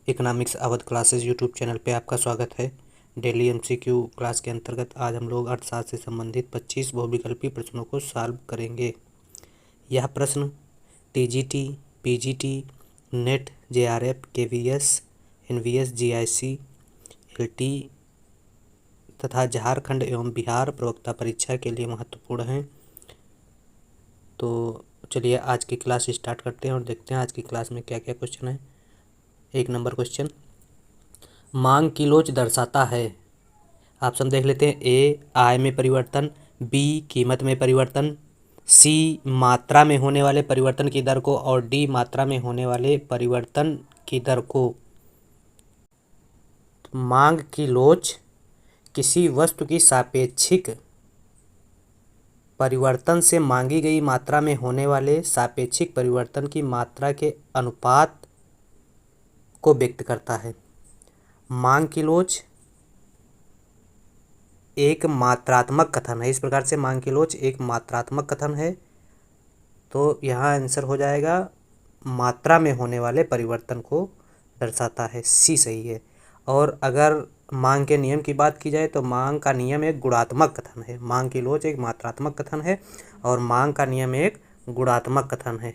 Economics Awadh classes YouTube channel पे आपका स्वागत है। डेली एमसीक्यू क्लास के अंतर्गत आज हम लोग अर्थशास्त्र से संबंधित 25 बहुविकल्पी प्रश्नों को सॉल्व करेंगे। यह प्रश्न TGT, PGT, NET, JRF, KVS, NVS, GIC, LT तथा झारखंड एवं बिहार प्रवक्ता परीक्षा के लिए महत्वपूर्ण हैं। तो चलिए आज की क्लास स्टार्ट करते हैं और देखते हैं आज की क्लास में क्या क्या क्वेश्चन है। 1 नंबर क्वेश्चन, मांग की लोच दर्शाता है। ऑप्शन देख लेते हैं। ए आय में परिवर्तन, बी कीमत में परिवर्तन, सी मात्रा में होने वाले परिवर्तन की दर को और डी मात्रा में होने वाले परिवर्तन की दर को। मांग की लोच किसी वस्तु की सापेक्षिक परिवर्तन से मांगी गई मात्रा में होने वाले सापेक्षिक परिवर्तन की मात्रा के अनुपात को व्यक्त करता है। मांग की लोच एक मात्रात्मक कथन है। इस प्रकार से मांग की लोच एक मात्रात्मक कथन है, तो यहाँ आंसर हो जाएगा मात्रा में होने वाले परिवर्तन को दर्शाता है, सी सही है। और अगर मांग के नियम की बात की जाए तो मांग का नियम एक गुणात्मक कथन है। मांग की लोच एक मात्रात्मक कथन है और मांग का नियम एक गुणात्मक कथन है।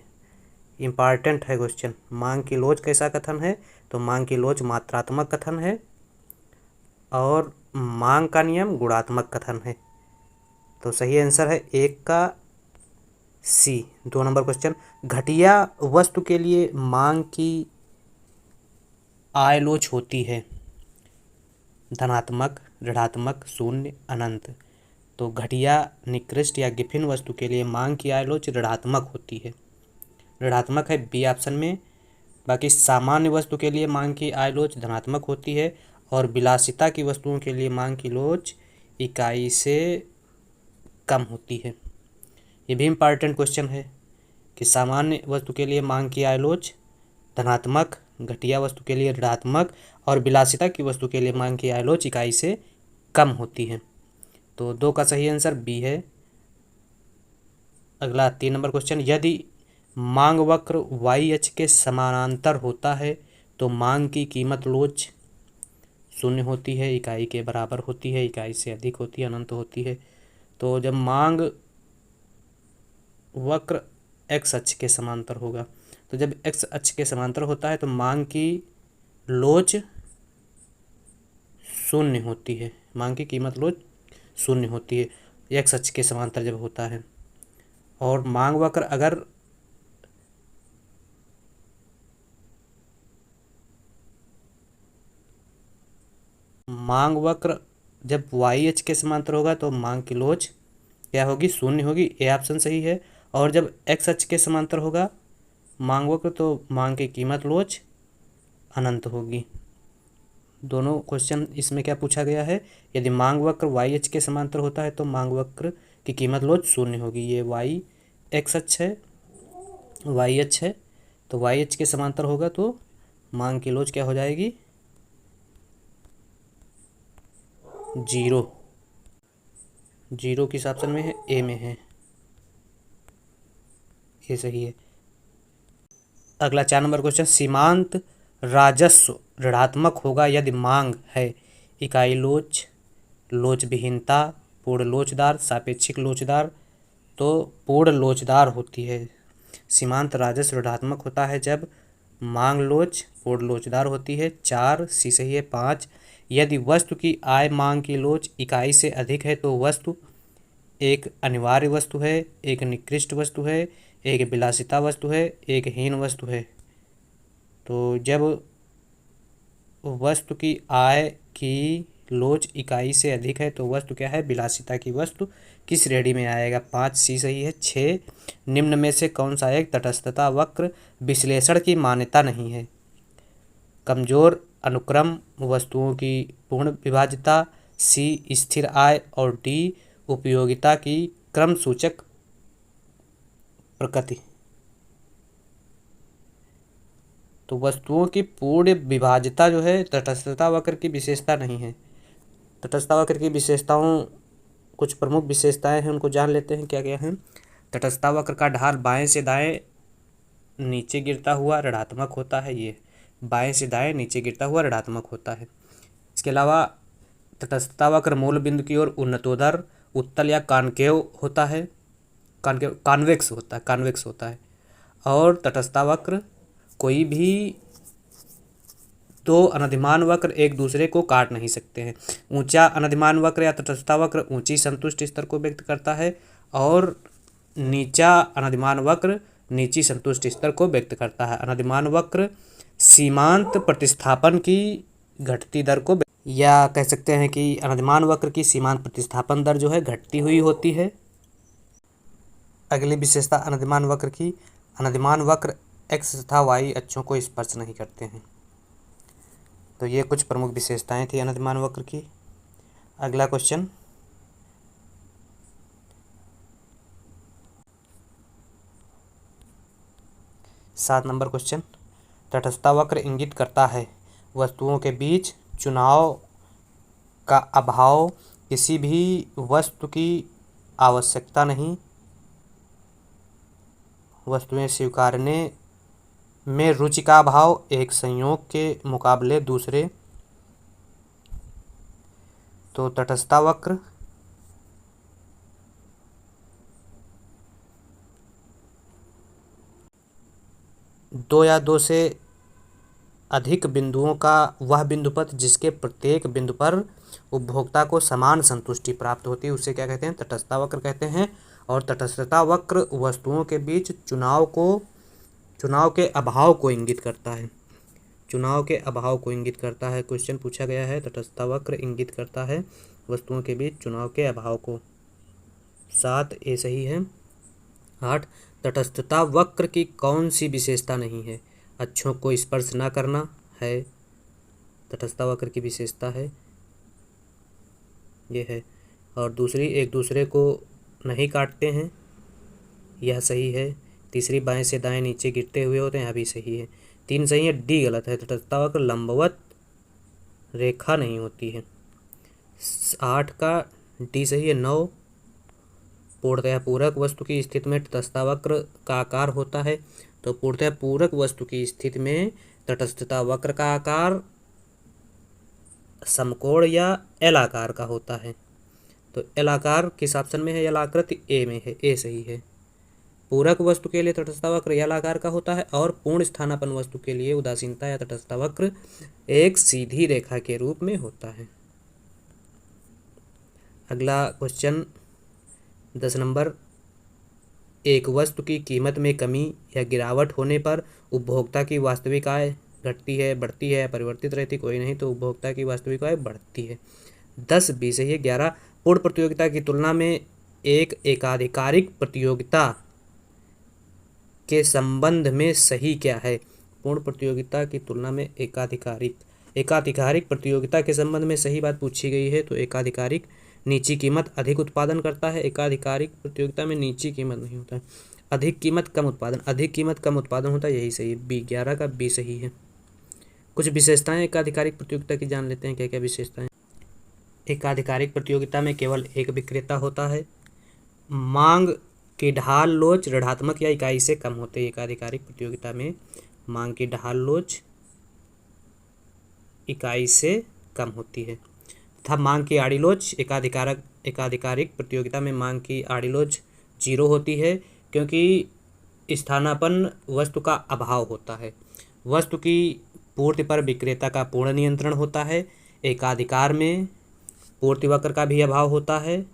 इम्पॉर्टेंट है क्वेश्चन। मांग की लोच कैसा कथन है? तो मांग की लोच मात्रात्मक कथन है और मांग का नियम गुणात्मक कथन है। तो सही आंसर है 1 का सी। 2 नंबर क्वेश्चन, घटिया वस्तु के लिए मांग की आय लोच होती है धनात्मक, ऋणात्मक, शून्य, अनंत। तो घटिया, निकृष्ट या गिफिन वस्तु के लिए मांग की आय लोच ऋणात्मक होती है, ऋणात्मक है बी ऑप्शन में। बाकी सामान्य वस्तु के लिए मांग की आय लोच धनात्मक होती है और विलासिता की वस्तुओं के लिए मांग की लोच इकाई से कम होती है। ये भी इम्पॉर्टेंट क्वेश्चन है कि सामान्य वस्तु के लिए मांग की आय लोच धनात्मक, घटिया वस्तु के लिए ऋणात्मक और विलासिता की वस्तु के लिए मांग की आय लोच इकाई से कम होती है। तो 2 का सही आंसर बी है। अगला 3 नंबर क्वेश्चन, यदि मांग वक्र वाई अक्ष के समानांतर होता है तो मांग की कीमत लोच शून्य होती है, इकाई के बराबर होती है, इकाई से अधिक होती है, अनंत होती है। तो जब मांग वक्र एक्स अक्ष के समांतर होगा, तो जब एक्स अक्ष के समांतर होता है तो मांग की लोच शून्य होती है, मांग की कीमत लोच शून्य होती है एक्स अक्ष के समांतर जब होता है। और मांग वक्र अगर मांग वक्र जब वाई अक्ष के समांतर होगा तो मांग की लोच क्या होगी? शून्य होगी, ए ऑप्शन सही है। और जब एक्स अक्ष के समांतर होगा मांग वक्र तो मांग की कीमत लोच अनंत होगी। दोनों क्वेश्चन इसमें क्या पूछा गया है? यदि मांग वक्र वाई अक्ष के समांतर होता है तो मांग वक्र की कीमत लोच शून्य होगी। ये वाई एक्स अक्ष है, वाई अक्ष है, तो वाई अक्ष के समांतर होगा तो मांग की लोच क्या हो जाएगी? 0। 0 किस ऑप्शन में है? ए में है, ये सही है। अगला 4 नंबर क्वेश्चन, सीमांत राजस्व ऋणात्मक होगा यदि मांग है इकाई लोच, लोच विहीनता, पूर्ण लोचदार, सापेक्षिक लोचदार। तो पूर्ण लोचदार होती है। सीमांत राजस्व ऋणात्मक होता है जब मांग लोच पूर्ण लोचदार होती है। 4 सी सही है। 5, यदि वस्तु की आय मांग की लोच इकाई से अधिक है तो वस्तु एक अनिवार्य वस्तु है, एक निकृष्ट वस्तु है, एक विलासिता वस्तु है, एक हीन वस्तु है। तो जब वस्तु की आय की लोच इकाई से अधिक है तो वस्तु क्या है? विलासिता की वस्तु। किस श्रेणी में आएगा? 5 सी सही है। 6, निम्न में से कौन सा एक तटस्थता वक्र विश्लेषण की मान्यता नहीं है? कमजोर अनुक्रम, वस्तुओं की पूर्ण विभाज्यता, सी स्थिर आय और डी उपयोगिता की क्रम सूचक प्रकृति। तो वस्तुओं की पूर्ण विभाज्यता जो है तटस्थता वक्र की विशेषता नहीं है। तटस्थता वक्र की विशेषताओं, कुछ प्रमुख विशेषताएं हैं, उनको जान लेते हैं क्या क्या हैं। तटस्थता वक्र का ढाल बाएं से दाएं नीचे गिरता हुआ ऋणात्मक होता है, ये बाएं से दाएं नीचे गिरता हुआ ऋणात्मक होता है। इसके अलावा तटस्थता वक्र मूल बिंदु की ओर उन्नतोदर, उत्तल या कॉनकेव होता है, कॉन्वेक्स होता है। और तटस्थता वक्र कोई भी दो अनधिमान वक्र एक दूसरे को काट नहीं सकते हैं। ऊंचा अनधिमान वक्र या तटस्थता वक्र ऊंची संतुष्ट स्तर को व्यक्त करता है और नीचा अनधिमान वक्र नीची संतुष्ट स्तर को व्यक्त करता है। अनधिमान वक्र सीमांत प्रतिस्थापन की घटती दर को, या कह सकते हैं कि अनधिमान वक्र की सीमांत प्रतिस्थापन दर जो है घटती हुई होती है। अगली विशेषता अनधिमान वक्र की, अनधिमान वक्र एक्स तथा वाई अक्षों को स्पर्श नहीं करते हैं। तो ये कुछ प्रमुख विशेषताएं थी अनधिमान वक्र की। अगला क्वेश्चन, सात नंबर क्वेश्चन, तटस्थता वक्र इंगित करता है वस्तुओं के बीच चुनाव का अभाव, किसी भी वस्तु की आवश्यकता नहीं, वस्तुएं स्वीकारने में रुचि का अभाव, एक संयोग के मुकाबले दूसरे। तो तटस्थता वक्र दो या दो से अधिक बिंदुओं का वह बिंदुपथ जिसके प्रत्येक बिंदु पर उपभोक्ता को समान संतुष्टि प्राप्त होती है उसे क्या कहते हैं? तटस्थता वक्र कहते हैं। और तटस्थता वक्र वस्तुओं के बीच चुनाव के अभाव को इंगित करता है। चुनाव के अभाव को इंगित करता है। क्वेश्चन पूछा गया है, तटस्थता वक्र इंगित करता है वस्तुओं के बीच चुनाव के अभाव को। 7 ए सही है। 8 तटस्थता वक्र की कौन सी विशेषता नहीं है? अक्षों को स्पर्श न करना है, तटस्थता वक्र की विशेषता है, ये है। और दूसरी, एक दूसरे को नहीं काटते हैं, यह सही है। तीसरी, बाएं से दाएं नीचे गिरते हुए होते हैं, यह भी सही है। 3 सही है, डी गलत है। तटस्थता वक्र लंबवत रेखा नहीं होती है। 8 का डी सही है। 9 पूर्णतः पूरक वस्तु की स्थिति में तटस्थता वक्र का आकार होता है। तो पूर्णतः पूरक वस्तु की स्थिति में तटस्थता वक्र का आकार समकोण या एल आकार का होता है। तो एल आकार किस ऑप्शन में है? एल आकृति ए में है, ए सही है। पूरक वस्तु के लिए तटस्थता वक्र एल आकार का होता है और पूर्ण स्थानापन्न वस्तु के लिए उदासीनता या तटस्थता वक्र एक सीधी रेखा के रूप में होता है। अगला क्वेश्चन 10 नंबर, एक वस्तु की कीमत में कमी या गिरावट होने पर उपभोक्ता की वास्तविक आय घटती है, बढ़ती है, परिवर्तित रहती कोई नहीं, तो उपभोक्ता की वास्तविक आय बढ़ती है। 10 बी सही है। 11 पूर्ण प्रतियोगिता की तुलना में एक एकाधिकारिक प्रतियोगिता के संबंध में सही क्या है? पूर्ण प्रतियोगिता की तुलना में एकाधिकारिक प्रतियोगिता के संबंध में सही बात पूछी गई है। तो एकाधिकारिक नीची कीमत अधिक उत्पादन करता है। एकाधिकारिक प्रतियोगिता में नीची कीमत नहीं होता है, अधिक कीमत कम उत्पादन होता है, यही सही है। बी, 11 का बी सही है। कुछ विशेषताएं एकाधिकारिक प्रतियोगिता की जान लेते हैं, क्या क्या विशेषताएं। एकाधिकारिक प्रतियोगिता में केवल एक विक्रेता होता है। मांग की ढाल लोच ऋणात्मक या इकाई से कम होते हैं। एकाधिकारिक प्रतियोगिता में मांग की ढाल लोच इकाई से कम होती है तथा मांग की आड़ी लोच एकाधिकारिक प्रतियोगिता में मांग की आड़ी लोच 0 होती है, क्योंकि स्थानापन्न वस्तु का अभाव होता है। वस्तु की पूर्ति पर विक्रेता का पूर्ण नियंत्रण होता है। एकाधिकार में पूर्ति वक्र का भी अभाव होता है।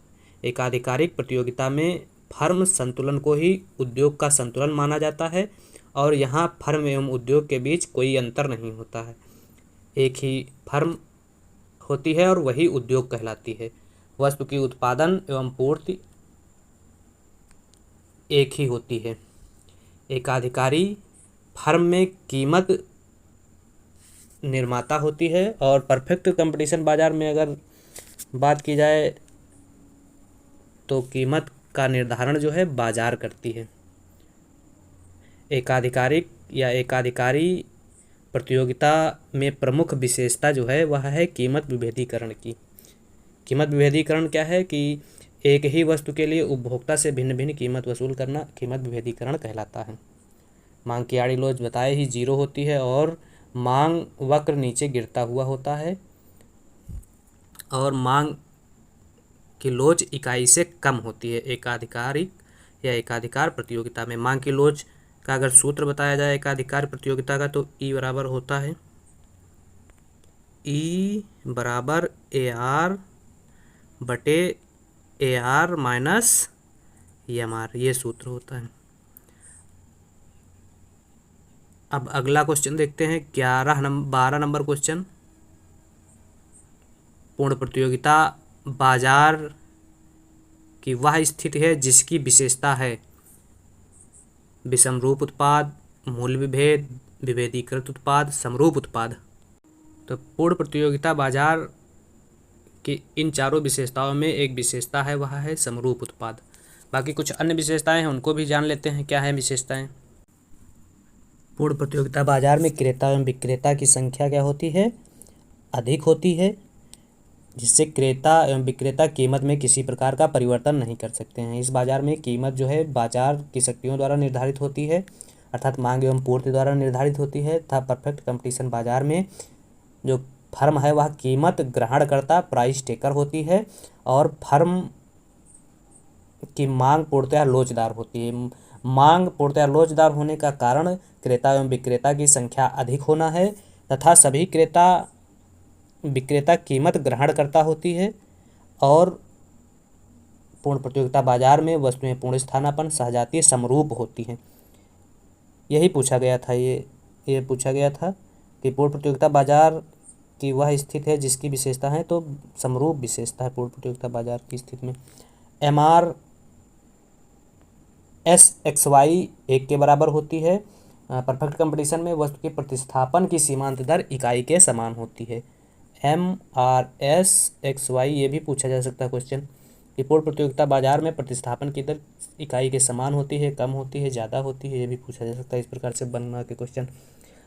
एकाधिकारिक प्रतियोगिता में फर्म संतुलन को ही उद्योग का संतुलन माना जाता है और यहाँ फर्म एवं उद्योग के बीच कोई अंतर नहीं होता है। एक ही फर्म होती है और वही उद्योग कहलाती है। वस्तु की उत्पादन एवं पूर्ति एक ही होती है। एकाधिकारी फर्म में कीमत निर्माता होती है और परफेक्ट कंपटीशन बाजार में अगर बात की जाए तो कीमत का निर्धारण जो है बाजार करती है। एकाधिकारी प्रतियोगिता में प्रमुख विशेषता जो है वह है कीमत विभेदीकरण की। कीमत विभेदीकरण क्या है कि एक ही वस्तु के लिए उपभोक्ता से भिन्न भिन्न कीमत वसूल करना कीमत विभेदीकरण कहलाता है। मांग की आड़ी लोच बताए ही 0 होती है और मांग वक्र नीचे गिरता हुआ होता है और मांग की लोच इकाई से कम होती है। एकाधिकारिक या एकाधिकार प्रतियोगिता में मांग की लोच का अगर सूत्र बताया जाए एकाधिकार प्रतियोगिता का, तो ई बराबर होता है ई बराबर ए आर बटे A R minus M R, ये सूत्र होता है। अब अगला क्वेश्चन देखते हैं 12 नंबर क्वेश्चन। पूर्ण प्रतियोगिता बाजार की वह स्थिति है जिसकी विशेषता है विषमरूप उत्पाद, मूल्य विभेद, विभेदीकृत उत्पाद, समरूप उत्पाद। तो पूर्ण प्रतियोगिता बाजार की इन चारों विशेषताओं में एक विशेषता है, वह है समरूप उत्पाद। बाकी कुछ अन्य विशेषताएं हैं, उनको भी जान लेते हैं क्या है विशेषताएं। पूर्ण प्रतियोगिता बाजार में क्रेता एवं विक्रेता की संख्या क्या होती है, अधिक होती है, जिससे क्रेता एवं विक्रेता कीमत में किसी प्रकार का परिवर्तन नहीं कर सकते हैं। इस बाजार में कीमत जो है बाजार की शक्तियों द्वारा निर्धारित होती है, अर्थात मांग एवं पूर्ति द्वारा निर्धारित होती है तथा परफेक्ट कंपटीशन बाजार में जो फर्म है वह कीमत ग्रहणकर्ता प्राइस टेकर होती है और फर्म की मांग पूर्णतः लोचदार होती है। मांग पूर्णतः लोचदार होने का कारण क्रेता एवं विक्रेता की संख्या अधिक होना है तथा सभी क्रेता विक्रेता कीमत ग्रहण करता होती है और पूर्ण प्रतियोगिता बाजार में वस्तुएं पूर्ण स्थानापन्न सहजातीय समरूप होती हैं। यही पूछा गया था, ये पूछा गया था कि पूर्ण प्रतियोगिता बाजार की वह स्थिति है जिसकी विशेषता है, तो समरूप विशेषता है पूर्ण प्रतियोगिता बाजार की स्थिति में। M R S X Y 1 के बराबर होती है। परफेक्ट कंपटीशन में वस्तु के प्रतिस्थापन की सीमांत दर इकाई के समान होती है। M R S X Y, ये भी पूछा जा सकता है क्वेश्चन कि पूर्ण प्रतियोगिता बाजार में प्रतिस्थापन की दर इकाई के समान होती है, कम होती है, ज़्यादा होती है, ये भी पूछा जा सकता है। इस प्रकार से बनना के क्वेश्चन।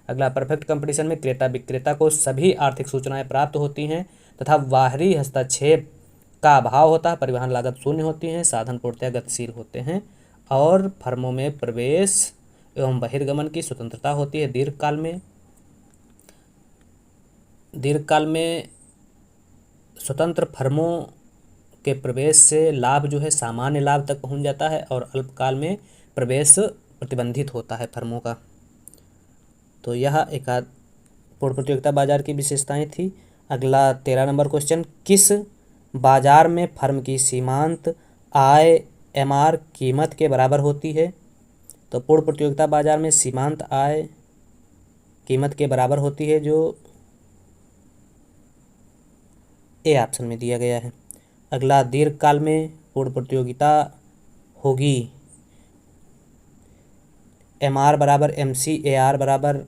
अगला, परफेक्ट कंपटीशन में क्रेता विक्रेता को सभी आर्थिक सूचनाएं प्राप्त होती हैं तथा बाहरी हस्तक्षेप का अभाव होता है, परिवहन लागत शून्य होती है, साधन पूर्णतः गतिशील होते हैं और फर्मों में प्रवेश एवं बहिर्गमन की स्वतंत्रता होती है। दीर्घकाल में स्वतंत्र फर्मों के प्रवेश से लाभ जो है सामान्य लाभ तक पहुंच जाता है और अल्पकाल में प्रवेश प्रतिबंधित होता है फर्मों का। तो यह एकाध पूर्ण प्रतियोगिता बाजार की विशेषताएं थी। अगला 13 नंबर क्वेश्चन, किस बाजार में फर्म की सीमांत आय एम आर कीमत के बराबर होती है? तो पूर्ण प्रतियोगिता बाजार में सीमांत आय कीमत के बराबर होती है, जो ए ऑप्शन में दिया गया है। अगला, दीर्घकाल में पूर्ण प्रतियोगिता होगी एम आर बराबर एम सी, ए आर बराबर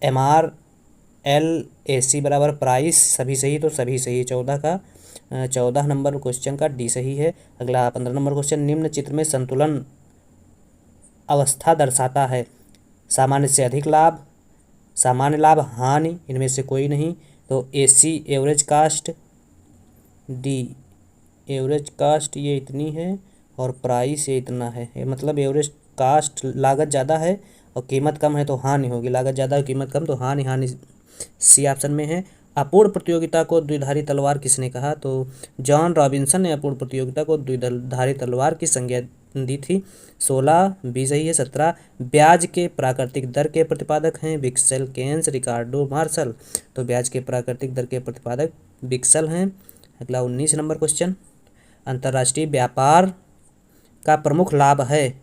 एम आर, एल ए सी बराबर प्राइस, सभी सही, तो सभी सही। 14 नंबर क्वेश्चन का डी सही है। अगला 15 नंबर क्वेश्चन, निम्न चित्र में संतुलन अवस्था दर्शाता है। सामान्य से अधिक लाभ, सामान्य लाभ, हानि, इनमें से कोई नहीं। तो A C average cost, D average cost ये इतनी है और प्राइस ये इतना है, मतलब एवरेज कास्ट लागत ज़्यादा है और कीमत कम है तो हानि होगी, लागत ज़्यादा है कीमत कम तो हानि सी ऑप्शन में है। अपूर्ण प्रतियोगिता को द्विधारी तलवार किसने कहा? तो जॉन रॉबिन्सन ने अपूर्ण प्रतियोगिता को द्विधारी तलवार की संज्ञा दी थी। 16 बी सही है। 17 ब्याज के प्राकृतिक दर के प्रतिपादक हैं विक्सल, केन्स, रिकार्डो, मार्शल। तो ब्याज के प्राकृतिक दर के प्रतिपादक विक्सल हैं। अगला 19 नंबर क्वेश्चन, अंतर्राष्ट्रीय व्यापार का प्रमुख लाभ है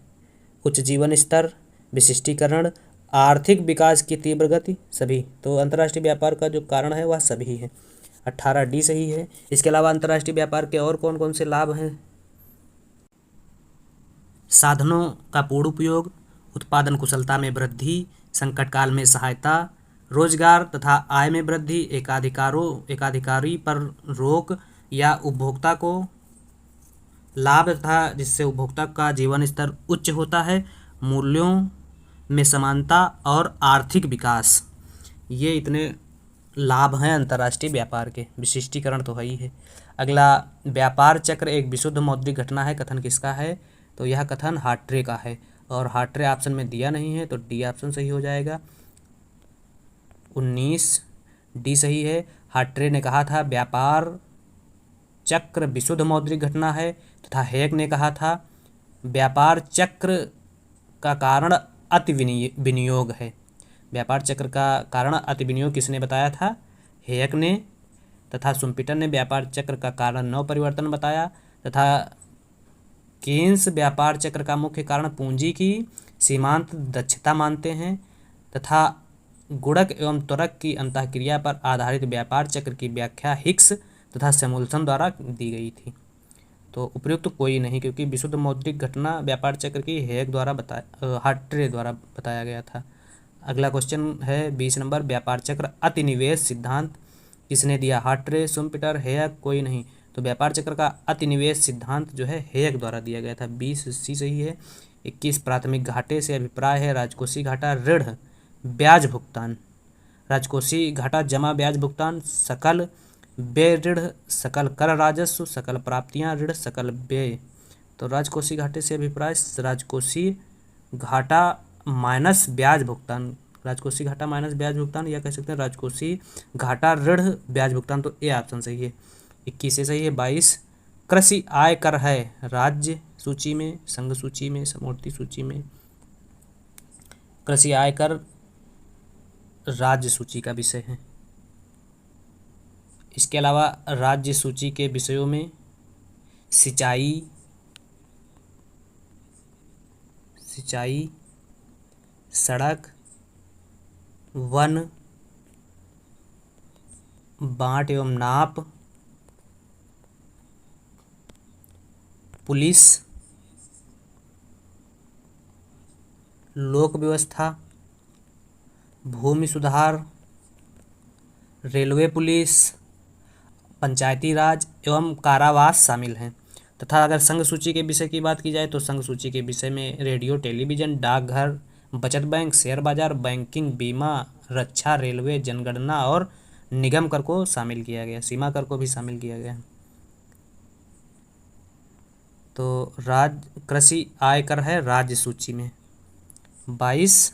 उच्च जीवन स्तर, विशिष्टीकरण, आर्थिक विकास की तीव्र गति, सभी। तो अंतर्राष्ट्रीय व्यापार का जो कारण है वह सभी है। 18 डी सही है। इसके अलावा अंतर्राष्ट्रीय व्यापार के और कौन कौन से लाभ हैं? साधनों का पूर्ण उपयोग, उत्पादन कुशलता में वृद्धि, संकट काल में सहायता, रोजगार तथा आय में वृद्धि, एकाधिकारी पर रोक या उपभोक्ता को लाभ तथा जिससे उपभोक्ता का जीवन स्तर उच्च होता है, मूल्यों में समानता और आर्थिक विकास, ये इतने लाभ हैं अंतर्राष्ट्रीय व्यापार के। विशिष्टीकरण तो है ही है। अगला, व्यापार चक्र एक विशुद्ध मौद्रिक घटना है, कथन किसका है? तो यह कथन हार्ट्रे का है और हार्ट्रे ऑप्शन में दिया नहीं है तो डी ऑप्शन सही हो जाएगा। 19। डी सही है। हार्ट्रे ने कहा था व्यापार चक्र विशुद्ध मौद्रिक घटना है, तथा हेग ने कहा था व्यापार चक्र का कारण अति विनियोग है। व्यापार चक्र का कारण अति विनियोग किसने बताया था? हेयक ने। तथा शुम्पीटर ने व्यापार चक्र का कारण नव परिवर्तन बताया, तथा केन्स व्यापार चक्र का मुख्य कारण पूंजी की सीमांत दक्षता मानते हैं, तथा गुणक एवं त्वरक की अंतःक्रिया पर आधारित व्यापार चक्र की व्याख्या हिक्स तथा सैमुअल्सन द्वारा दी गई थी। तो उपयुक्त कोई नहीं, क्योंकि विशुद्ध मौद्रिक घटना व्यापार चक्र की हेग द्वारा हार्ट्रे द्वारा बताया गया था। अगला क्वेश्चन है 20 नंबर, व्यापार चक्र अतिनिवेश सिद्धांत किसने दिया? हार्ट्रे, शुम्पीटर, हेयक, कोई नहीं। तो व्यापार चक्र का अतिनिवेश सिद्धांत जो है हेयक द्वारा दिया गया था। 20 सी सही है। 21 प्राथमिक घाटे से अभिप्राय है राजकोषीय घाटा ऋण ब्याज भुगतान। राजकोषीय घाटा जमा ब्याज भुगतान, सकल व्यय ऋण, सकल कर राजस्व, सकल प्राप्तियां ऋण, सकल व्यय। तो राजकोषीय घाटे से अभिप्राय राजकोषीय घाटा माइनस ब्याज भुगतान, राजकोषीय घाटा माइनस ब्याज भुगतान, या कह सकते हैं राजकोषीय घाटा ऋण ब्याज भुगतान। तो ए ऑप्शन सही है। 21 से सही है। 22 कृषि आय कर है राज्य सूची में, संघ सूची में, समवर्ती सूची में। कृषि आय कर राज्य सूची का विषय है। इसके अलावा राज्य सूची के विषयों में सिंचाई, सड़क, वन, बांट एवं नाप, पुलिस, लोक व्यवस्था, भूमि सुधार, रेलवे पुलिस, पंचायती राज एवं कारावास शामिल हैं। तथा अगर संघ सूची के विषय की बात की जाए तो संघ सूची के विषय में रेडियो, टेलीविजन, डाकघर, बचत बैंक, शेयर बाजार, बैंकिंग, बीमा, रक्षा, रेलवे, जनगणना और निगम कर को शामिल किया गया, सीमा कर को भी शामिल किया गया। तो कृषि आय कर है राज्य सूची में। 22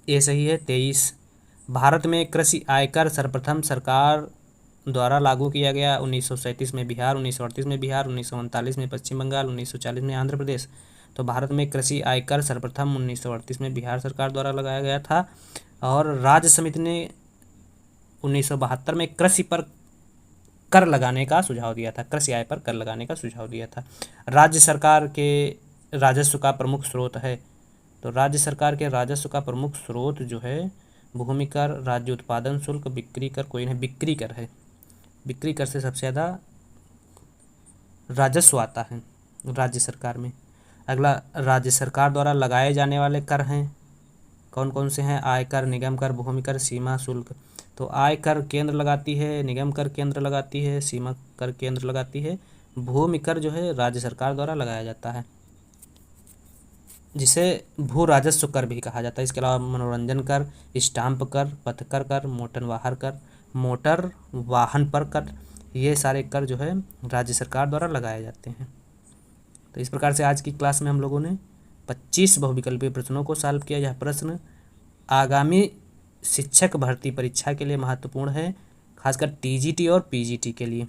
ये सही है। 23 भारत में कृषि आयकर सर्वप्रथम सरकार द्वारा लागू किया गया 1937 में बिहार, 1938 में बिहार, 1939 में पश्चिम बंगाल, 1940 में आंध्र प्रदेश। तो भारत में कृषि आयकर सर्वप्रथम 1938 में बिहार सरकार द्वारा लगाया गया था, और राज्य समिति ने 1972 में कृषि पर कर लगाने का सुझाव दिया था, कृषि आय पर कर लगाने का सुझाव दिया था। राज्य सरकार के राजस्व का प्रमुख स्रोत है, तो राज्य सरकार के राजस्व का प्रमुख स्रोत जो है भूमि कर, राज्य उत्पादन शुल्क, बिक्री कर, कोई नहीं, बिक्री कर है। बिक्री कर से सबसे ज़्यादा राजस्व आता है राज्य सरकार में। अगला राज्य सरकार द्वारा लगाए जाने वाले कर हैं, कौन कौन से हैं? आयकर, निगम कर, भूमि कर, सीमा शुल्क। तो आय कर केंद्र लगाती है, निगम कर केंद्र लगाती है, सीमा कर केंद्र लगाती है, भूमि कर जो है राज्य सरकार द्वारा लगाया जाता है, जिसे भू राजस्व कर भी कहा जाता है। इसके अलावा मनोरंजन कर, स्टाम्प कर, पथकर कर, मोटर वाहन पर कर, ये सारे कर जो है राज्य सरकार द्वारा लगाए जाते हैं। तो इस प्रकार से आज की क्लास में हम लोगों ने 25 बहुविकल्पीय प्रश्नों को सॉल्व किया। यह प्रश्न आगामी शिक्षक भर्ती परीक्षा के लिए महत्वपूर्ण है, खासकर टीजीटी और पीजीटी के लिए।